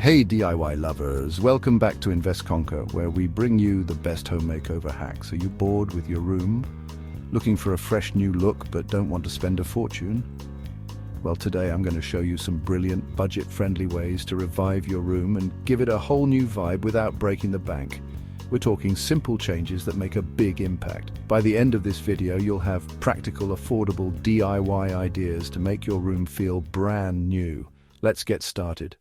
Hey DIY lovers, welcome back to Invest Conquer, where we bring you the best home makeover hacks. Are you bored with your room? Looking for a fresh new look but don't want to spend a fortune? Well, today I'm going to show you some brilliant budget-friendly ways to revive your room and give it a whole new vibe without breaking the bank. We're talking simple changes that make a big impact. By the end of this video, you'll have practical, affordable DIY ideas to make your room feel brand new. Let's get started.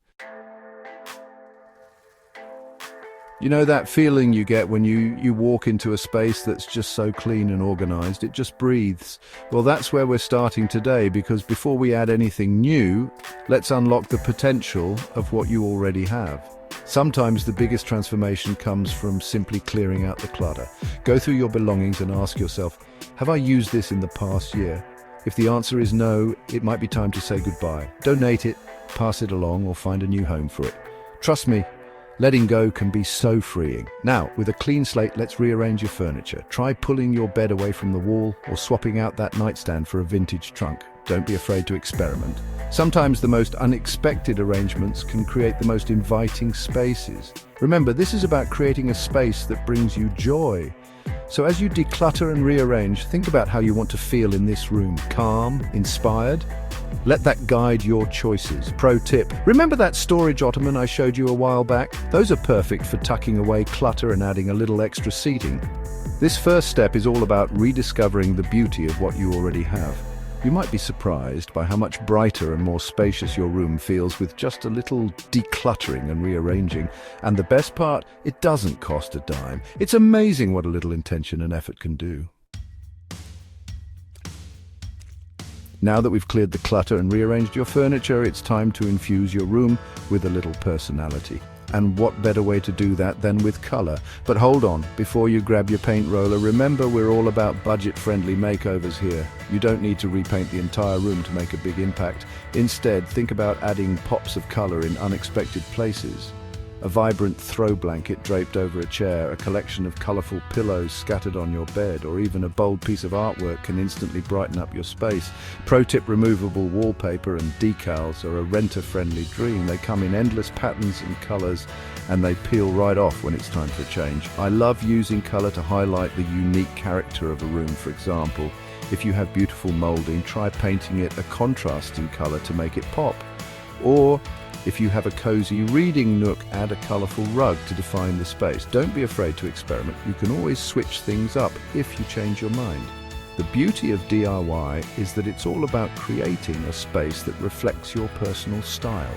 You know that feeling you get when you walk into a space that's just so clean and organized, it just breathes? Well, that's where we're starting today, because before we add anything new, let's unlock the potential of what you already have. Sometimes the biggest transformation comes from simply clearing out the clutter. Go through your belongings and ask yourself, have I used this in the past year? If the answer is no, it might be time to say goodbye. Donate it, pass it along, or find a new home for it. Trust me, letting go can be so freeing. Now, with a clean slate, let's rearrange your furniture. Try pulling your bed away from the wall or swapping out that nightstand for a vintage trunk. Don't be afraid to experiment. Sometimes the most unexpected arrangements can create the most inviting spaces. Remember, this is about creating a space that brings you joy. So as you declutter and rearrange, think about how you want to feel in this room. Calm, inspired? Let that guide your choices. Pro tip, remember that storage ottoman I showed you a while back? Those are perfect for tucking away clutter and adding a little extra seating. This first step is all about rediscovering the beauty of what you already have. You might be surprised by how much brighter and more spacious your room feels with just a little decluttering and rearranging. And the best part, it doesn't cost a dime. It's amazing what a little intention and effort can do. Now that we've cleared the clutter and rearranged your furniture, it's time to infuse your room with a little personality. And what better way to do that than with color? But hold on, before you grab your paint roller, remember we're all about budget-friendly makeovers here. You don't need to repaint the entire room to make a big impact. Instead, think about adding pops of color in unexpected places. A vibrant throw blanket draped over a chair, a collection of colorful pillows scattered on your bed, or even a bold piece of artwork can instantly brighten up your space. Pro tip, removable wallpaper and decals are a renter-friendly dream. They come in endless patterns and colors, and they peel right off when it's time for a change. I love using color to highlight the unique character of a room. For example, if you have beautiful molding, try painting it a contrasting color to make it pop. Or if you have a cozy reading nook, add a colorful rug to define the space. Don't be afraid to experiment. You can always switch things up if you change your mind. The beauty of DIY is that it's all about creating a space that reflects your personal style.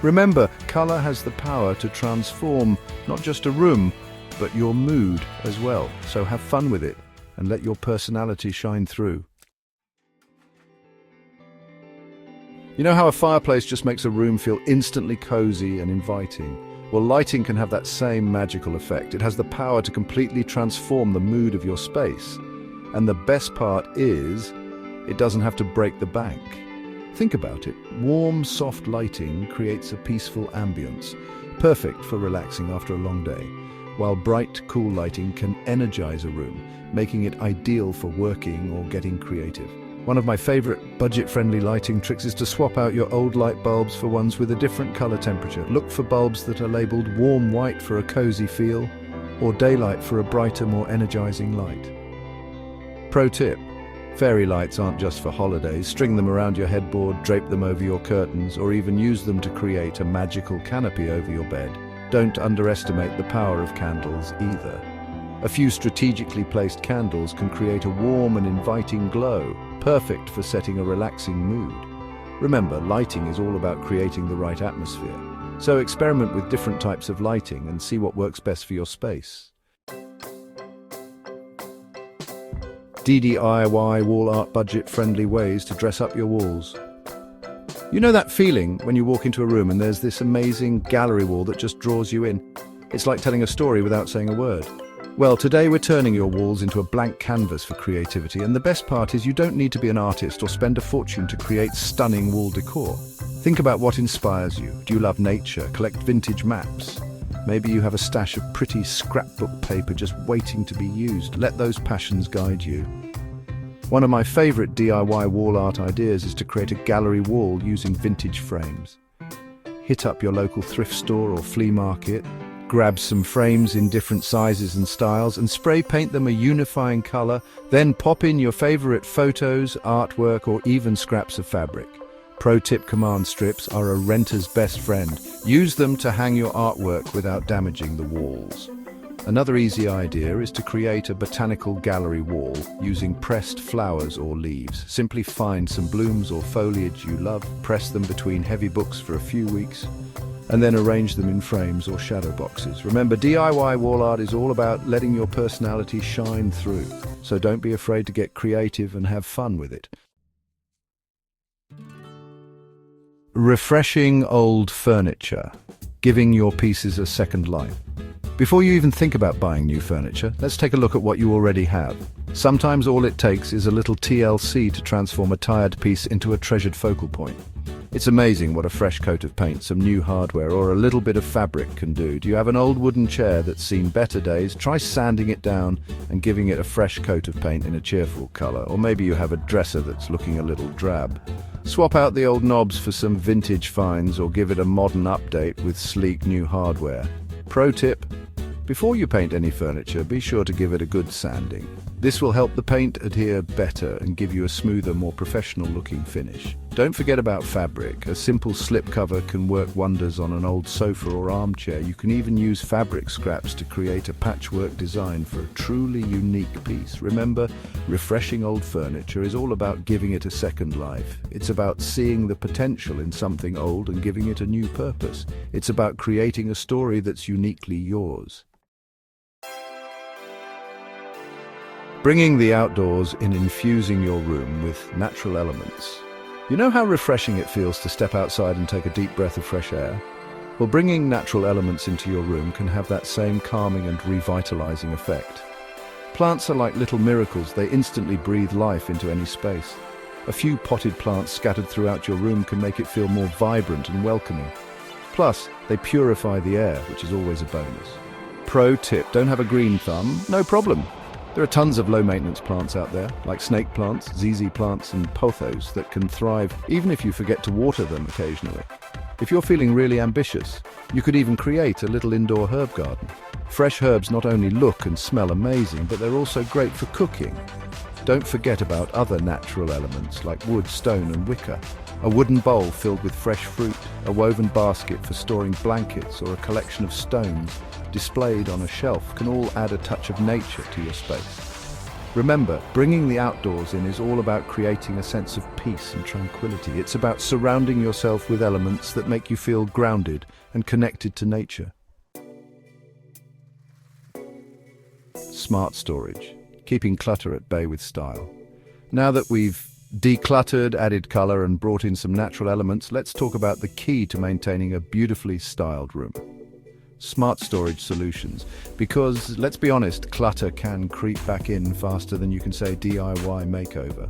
Remember, color has the power to transform not just a room, but your mood as well. So have fun with it and let your personality shine through. You know how a fireplace just makes a room feel instantly cozy and inviting? Well, lighting can have that same magical effect. It has the power to completely transform the mood of your space. And the best part is, it doesn't have to break the bank. Think about it. Warm, soft lighting creates a peaceful ambience, perfect for relaxing after a long day, while bright, cool lighting can energize a room, making it ideal for working or getting creative. One of my favorite budget-friendly lighting tricks is to swap out your old light bulbs for ones with a different color temperature. Look for bulbs that are labeled warm white for a cozy feel, or daylight for a brighter, more energizing light. Pro tip, fairy lights aren't just for holidays. String them around your headboard, drape them over your curtains, or even use them to create a magical canopy over your bed. Don't underestimate the power of candles either. A few strategically placed candles can create a warm and inviting glow, perfect for setting a relaxing mood. Remember, lighting is all about creating the right atmosphere. So experiment with different types of lighting and see what works best for your space. DIY wall art, budget-friendly ways to dress up your walls. You know that feeling when you walk into a room and there's this amazing gallery wall that just draws you in? It's like telling a story without saying a word. Well, today we're turning your walls into a blank canvas for creativity, and the best part is you don't need to be an artist or spend a fortune to create stunning wall decor. Think about what inspires you. Do you love nature? Collect vintage maps? Maybe you have a stash of pretty scrapbook paper just waiting to be used. Let those passions guide you. One of my favorite DIY wall art ideas is to create a gallery wall using vintage frames. hit up your local thrift store or flea market, grab some frames in different sizes and styles and spray paint them a unifying color, then pop in your favorite photos, artwork, or even scraps of fabric. Pro tip: command strips are a renter's best friend. Use them to hang your artwork without damaging the walls. Another easy idea is to create a botanical gallery wall using pressed flowers or leaves. Simply find some blooms or foliage you love, press them between heavy books for a few weeks, and then arrange them in frames or shadow boxes. Remember, DIY wall art is all about letting your personality shine through, so don't be afraid to get creative and have fun with it. Refreshing old furniture, giving your pieces a second life. Before you even think about buying new furniture, let's take a look at what you already have. Sometimes all it takes is a little TLC to transform a tired piece into a treasured focal point. It's amazing what a fresh coat of paint, some new hardware, or a little bit of fabric can do. Do you have an old wooden chair that's seen better days? Try sanding it down and giving it a fresh coat of paint in a cheerful color. Or maybe you have a dresser that's looking a little drab. Swap out the old knobs for some vintage finds or give it a modern update with sleek new hardware. Pro tip: before you paint any furniture, be sure to give it a good sanding. This will help the paint adhere better and give you a smoother, more professional-looking finish. Don't forget about fabric. A simple slipcover can work wonders on an old sofa or armchair. You can even use fabric scraps to create a patchwork design for a truly unique piece. Remember, refreshing old furniture is all about giving it a second life. It's about seeing the potential in something old and giving it a new purpose. It's about creating a story that's uniquely yours. Bringing the outdoors in, infusing your room with natural elements. You know how refreshing it feels to step outside and take a deep breath of fresh air? Well, bringing natural elements into your room can have that same calming and revitalizing effect. Plants are like little miracles. They instantly breathe life into any space. A few potted plants scattered throughout your room can make it feel more vibrant and welcoming. Plus, they purify the air, which is always a bonus. Pro tip: don't have a green thumb? No problem. There are tons of low-maintenance plants out there, like snake plants, ZZ plants, and pothos that can thrive even if you forget to water them occasionally. If you're feeling really ambitious, you could even create a little indoor herb garden. Fresh herbs not only look and smell amazing, but they're also great for cooking. Don't forget about other natural elements like wood, stone, and wicker. A wooden bowl filled with fresh fruit, a woven basket for storing blankets, or a collection of stones displayed on a shelf can all add a touch of nature to your space. Remember, bringing the outdoors in is all about creating a sense of peace and tranquility. It's about surrounding yourself with elements that make you feel grounded and connected to nature. Smart storage, keeping clutter at bay with style. Now that we've decluttered, added color, and brought in some natural elements, let's talk about the key to maintaining a beautifully styled room. Smart storage solutions. Because, let's be honest, clutter can creep back in faster than you can say DIY makeover.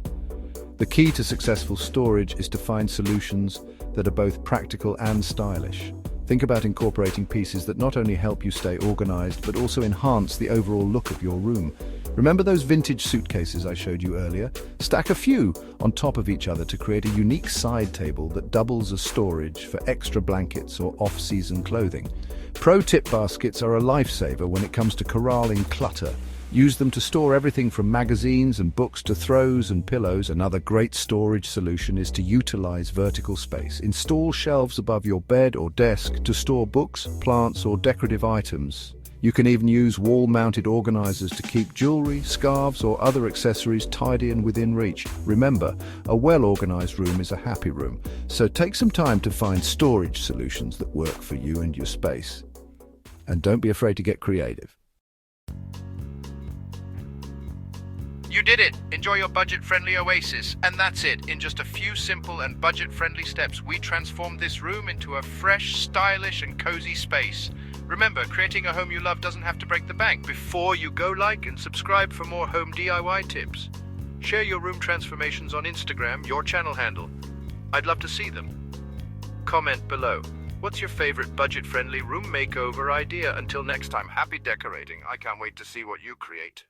The key to successful storage is to find solutions that are both practical and stylish. Think about incorporating pieces that not only help you stay organized, but also enhance the overall look of your room. Remember those vintage suitcases I showed you earlier? Stack a few on top of each other to create a unique side table that doubles as storage for extra blankets or off-season clothing. Pro tip: baskets are a lifesaver when it comes to corralling clutter. Use them to store everything from magazines and books to throws and pillows. Another great storage solution is to utilize vertical space. Install shelves above your bed or desk to store books, plants, or decorative items. You can even use wall-mounted organizers to keep jewelry, scarves, or other accessories tidy and within reach. Remember, a well-organized room is a happy room, so take some time to find storage solutions that work for you and your space. And don't be afraid to get creative. You did it! Enjoy your budget-friendly oasis. And that's it. In just a few simple and budget-friendly steps, we transformed this room into a fresh, stylish, and cozy space. Remember, creating a home you love doesn't have to break the bank. Before you go, like and subscribe for more home DIY tips. Share your room transformations on Instagram, your channel handle. I'd love to see them. Comment below. What's your favorite budget-friendly room makeover idea? Until next time, happy decorating. I can't wait to see what you create.